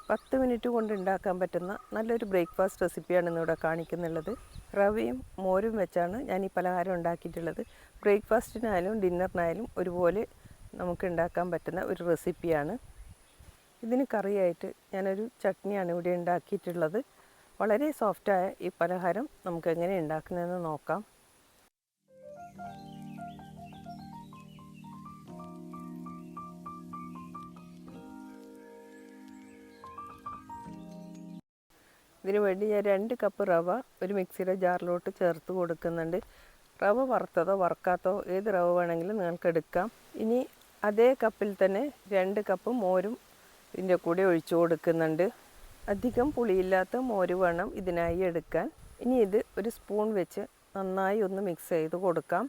10 minute കൊണ്ട് ഉണ്ടാക്കാൻ പറ്റുന്ന നല്ലൊരു ബ്രേക്ക്ഫാസ്റ്റ് റെസിപ്പിയാണ് ഇന്നിവിടെ കാണിക്കുന്നുള്ളത്. റവയും മോരും വെച്ചാണ് ഞാൻ ഈ പലഹാരം ഉണ്ടാക്കിയിട്ടുള്ളത്. ബ്രേക്ക്ഫാസ്റ്റിനായാലും ഡിന്നറിനായാലും ഒരുപോലെ നമുക്ക് ഉണ്ടാക്കാൻ പറ്റുന്ന ഒരു റെസിപ്പിയാണ്. ഇതിന് കറിയായിട്ട് ഞാനൊരു ചട്നിയാണ് ഇവിടെ ഉണ്ടാക്കിയിട്ടുള്ളത്. വളരെ സോഫ്റ്റായ ഈ പലഹാരം നമുക്ക് എങ്ങനെ ഉണ്ടാക്കുന്നതെന്ന് നോക്കാം. ഇതിനു വേണ്ടി ഞാൻ 2 കപ്പ് റവ ഒരു മിക്സിയുടെ ജാറിലോട്ട് ചേർത്ത് കൊടുക്കുന്നുണ്ട്. റവ വറുത്തതോ വറുക്കാത്തോ ഏത് റവ വേണമെങ്കിലും നിങ്ങൾക്ക് എടുക്കാം. ഇനി അതേ കപ്പിൽ തന്നെ 2 കപ്പ് മോരും ഇതിൻ്റെ കൂടെ ഒഴിച്ചു കൊടുക്കുന്നുണ്ട്. അധികം പുളിയില്ലാത്ത മോര് വേണം ഇതിനായി എടുക്കാൻ. ഇനി ഇത് ഒരു സ്പൂൺ വെച്ച് നന്നായി ഒന്ന് മിക്സ് ചെയ്ത് കൊടുക്കാം.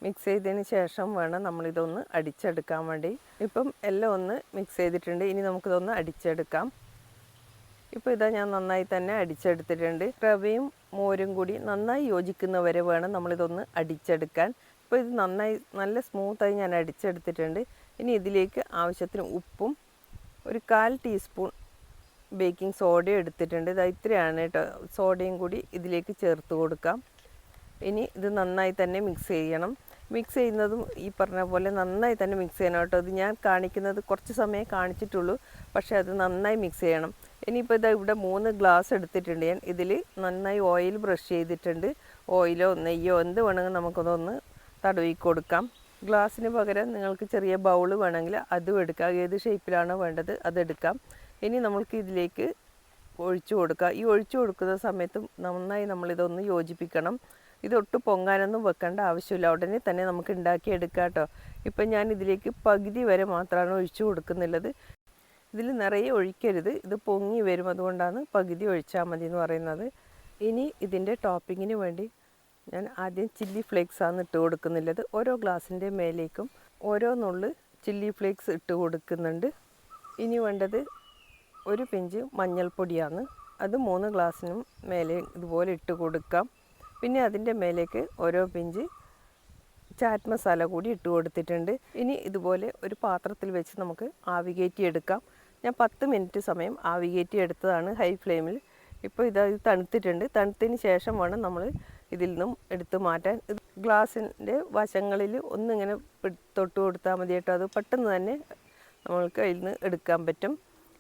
മിക്സ് ചെയ്തതിന് ശേഷം വേണം നമ്മളിതൊന്ന് അടിച്ചെടുക്കാൻ വേണ്ടി. ഇപ്പം എല്ലാം ഒന്ന് മിക്സ് ചെയ്തിട്ടുണ്ട്. ഇനി നമുക്കിതൊന്ന് അടിച്ചെടുക്കാം. ഇപ്പോൾ ഇതാ ഞാൻ നന്നായി തന്നെ അടിച്ചെടുത്തിട്ടുണ്ട്. റവയും മോരും കൂടി നന്നായി യോജിക്കുന്നവരെ വേണം നമ്മളിതൊന്ന് അടിച്ചെടുക്കാൻ. ഇപ്പോൾ ഇത് നന്നായി നല്ല സ്മൂത്തായി ഞാൻ അടിച്ചെടുത്തിട്ടുണ്ട്. ഇനി ഇതിലേക്ക് ആവശ്യത്തിന് ഉപ്പും ഒരു 1/4 ടീസ്പൂൺ ബേക്കിംഗ് സോഡയും എടുത്തിട്ടുണ്ട്. ഇത് ഇത്രയാണ് കേട്ടോ. സോഡയും കൂടി ഇതിലേക്ക് ചേർത്ത് കൊടുക്കാം. ഇനി ഇത് നന്നായി തന്നെ മിക്സ് ചെയ്യണം. മിക്സ് ചെയ്യുന്നതും ഈ പറഞ്ഞ പോലെ നന്നായി തന്നെ മിക്സ് ചെയ്യണം കേട്ടോ. ഇത് ഞാൻ കാണിക്കുന്നത് കുറച്ച് സമയം കാണിച്ചിട്ടുള്ളൂ, പക്ഷേ അത് നന്നായി മിക്സ് ചെയ്യണം. ഇനിയിപ്പോൾ ഇതാ ഇവിടെ 3 ഗ്ലാസ് എടുത്തിട്ടുണ്ട് ഞാൻ. ഇതിൽ നന്നായി ഓയിൽ ബ്രഷ് ചെയ്തിട്ടുണ്ട്. ഓയിലോ നെയ്യോ എന്ത് വേണമെങ്കിൽ നമുക്കതൊന്ന് തടവി കൊടുക്കാം. ഗ്ലാസ്സിന് പകരം നിങ്ങൾക്ക് ചെറിയ ബൗൾ വേണമെങ്കിൽ അതും എടുക്കാം. ഏത് ഷേപ്പിലാണോ വേണ്ടത് അതെടുക്കാം. ഇനി നമ്മൾക്ക് ഇതിലേക്ക് ഒഴിച്ചു കൊടുക്കാം. ഈ ഒഴിച്ചു കൊടുക്കുന്ന സമയത്തും നന്നായി നമ്മളിതൊന്ന് യോജിപ്പിക്കണം. ഇതൊട്ട് പൊങ്ങാനൊന്നും വെക്കേണ്ട ആവശ്യമില്ല. ഉടനെ തന്നെ നമുക്ക് ഉണ്ടാക്കിയെടുക്കാം കേട്ടോ. ഇപ്പം ഞാൻ ഇതിലേക്ക് പകുതി വരെ മാത്രമാണ് ഒഴിച്ചു കൊടുക്കുന്നുള്ളത്. ഇതിൽ നിറയെ ഒഴിക്കരുത്, ഇത് പൊങ്ങി വരും. അതുകൊണ്ടാണ് പകുതി ഒഴിച്ചാൽ മതി എന്ന് പറയുന്നത്. ഇനി ഇതിൻ്റെ ടോപ്പിങ്ങിന് വേണ്ടി ഞാൻ ആദ്യം ചില്ലി ഫ്ലേക്സാണ് ഇട്ട് കൊടുക്കുന്നുള്ളത്. ഓരോ ഗ്ലാസിൻ്റെ മേലേക്കും ഓരോ നുള്ള് ചില്ലി ഫ്ലേക്സ് ഇട്ട് കൊടുക്കുന്നുണ്ട്. ഇനി വേണ്ടത് ഒരു പിഞ്ച് മഞ്ഞൾപ്പൊടിയാണ്. അത് 3 ഗ്ലാസ്സിനും മേലെ ഇതുപോലെ ഇട്ട് കൊടുക്കാം. പിന്നെ അതിൻ്റെ മേലേക്ക് ഓരോ പിഞ്ച് ചാറ്റ് മസാല കൂടി ഇട്ട് കൊടുത്തിട്ടുണ്ട്. ഇനി ഇതുപോലെ ഒരു പാത്രത്തിൽ വെച്ച് നമുക്ക് ആവി കയറ്റിയെടുക്കാം. ഞാൻ 10 മിനിറ്റ് സമയം ആവി കയറ്റിയെടുത്തതാണ് ഹൈ ഫ്ലെയിമിൽ. ഇപ്പോൾ ഇത് തണുത്തിട്ടുണ്ട്. തണുത്തതിന് ശേഷം വേണം നമ്മൾ ഇതിൽ നിന്നും എടുത്ത് മാറ്റാൻ. ഗ്ലാസിൻ്റെ വശങ്ങളിൽ ഒന്നിങ്ങനെ തൊട്ട് കൊടുത്താൽ മതി കേട്ടോ. അത് പെട്ടെന്ന് തന്നെ നമ്മൾക്ക് അതിൽ നിന്ന് എടുക്കാൻ പറ്റും.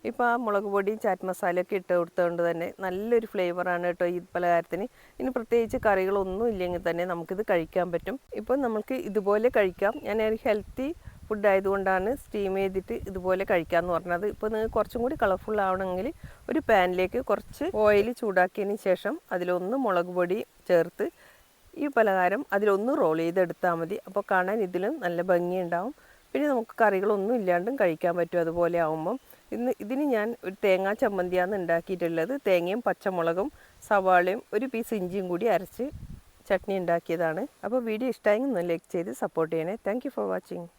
ഇപ്പോൾ ആ മുളക് പൊടിയും ചാറ്റ് മസാലയൊക്കെ ഇട്ട് കൊടുത്തുകൊണ്ട് തന്നെ നല്ലൊരു ഫ്ലേവറാണ് കേട്ടോ ഈ പലഹാരത്തിന്. ഇനി പ്രത്യേകിച്ച് കറികളൊന്നും ഇല്ലെങ്കിൽ തന്നെ നമുക്കിത് കഴിക്കാൻ പറ്റും. ഇപ്പോൾ നമുക്ക് ഇതുപോലെ കഴിക്കാം. ഞാൻ ഒരു ഹെൽത്തി ഫുഡ് ആയതുകൊണ്ടാണ് സ്റ്റീം ചെയ്തിട്ട് ഇതുപോലെ കഴിക്കാമെന്ന് പറഞ്ഞത്. ഇപ്പോൾ നിങ്ങൾക്ക് കുറച്ചും കൂടി കളർഫുൾ ആവണമെങ്കിൽ ഒരു പാനിലേക്ക് കുറച്ച് ഓയിൽ ചൂടാക്കിയതിന് ശേഷം അതിലൊന്ന് മുളക് പൊടി ചേർത്ത് ഈ പലഹാരം അതിലൊന്ന് റോൾ ചെയ്തെടുത്താൽ മതി. അപ്പോൾ കാണാൻ ഇതിലും നല്ല ഭംഗിയുണ്ടാവും. പിന്നെ നമുക്ക് കറികളൊന്നും ഇല്ലാണ്ടും കഴിക്കാൻ പറ്റും അതുപോലെ ആവുമ്പം. ഇതിന് ഞാൻ ഒരു തേങ്ങാ ചമ്മന്തിയാണ് ഉണ്ടാക്കിയിട്ടുള്ളത്. തേങ്ങയും പച്ചമുളകും സവാളയും ഒരു പീസ് ഇഞ്ചിയും കൂടി അരച്ച് ചട്നി ഉണ്ടാക്കിയതാണ്. അപ്പോൾ വീഡിയോ ഇഷ്ടമായെങ്കിൽ ഒന്ന് ലൈക്ക് ചെയ്ത് സപ്പോർട്ട് ചെയ്യണേ. Thank you for watching.